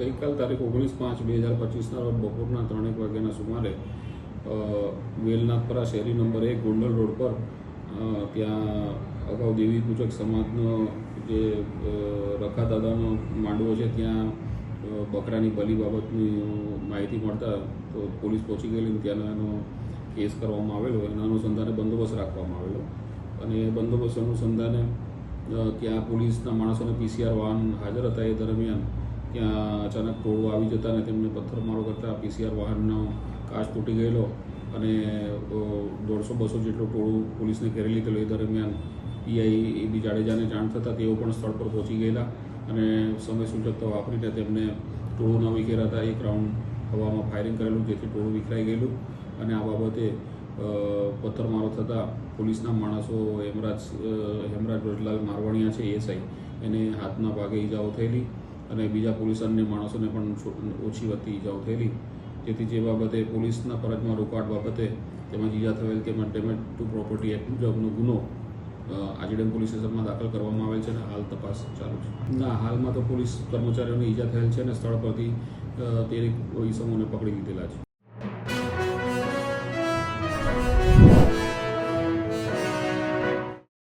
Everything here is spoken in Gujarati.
ગઈકાલ તારીખ 19/5/2025ના રોજ બપોરના 3:00 વાગ્યાના સુમારે વેલનાથપરા શેરી નંબર 1 ગોંડલ રોડ પર ત્યાં અગાઉ દેવી પૂજક સમાજનો જે રખાદાદાનો માંડવો છે ત્યાં બકરાની બલી બાબતની માહિતી મળતા તો પોલીસ પહોંચી ગયેલી, ત્યાંનો એનો કેસ કરવામાં આવેલો. એના અનુસંધાને બંદોબસ્ત રાખવામાં આવેલો અને એ બંદોબસ્ત અનુસંધાને ત્યાં પોલીસના માણસોને PCR વાહન હાજર હતા. એ દરમિયાન ત્યાં અચાનક ટોળું આવી જતા અને તેમને પથ્થરમારો કરતા PCR વાહનનો કાચ તૂટી ગયેલો અને 150-200 જેટલું ટોળું પોલીસને ઘેરી લીધેલું. એ દરમિયાન PI AB જાડેજાને જાણ થતાં તેઓ પણ સ્થળ પર પહોંચી ગયેલા અને સમય સૂચકતા વાપરીને તેમને ટોળું ન વિખેરાતા એક રાઉન્ડ હવામાં ફાયરિંગ કરેલું, જેથી ટોળું વિખરાઈ ગયેલું. અને આ બાબતે પથ્થરમારો થતાં પોલીસના માણસો હેમરાજ વ્રજલાલ મારવાણીયા છે ASI, એને હાથના ભાગે ઈજાઓ થયેલી અને બીજા પોલીસ અન્ય માણસોને પણ ઓછી વધતી ઈજાઓ થયેલી. જેથી જે બાબતે પોલીસના ફરજમાં રોકાટ બાબતે તેમજ ઈજા થયેલ તેમજ ડેમેજ ટુ પ્રોપર્ટી એક્ટ મુજબનો ગુનો આજીડેમ પોલીસ સ્ટેશનમાં દાખલ કરવામાં આવેલ છે અને હાલ તપાસ ચાલુ છે. ના, હાલમાં તો પોલીસ કર્મચારીઓને ઈજા થયેલ છે અને સ્થળ પરથી 13 ઈસમોને પકડી લીધેલા છે.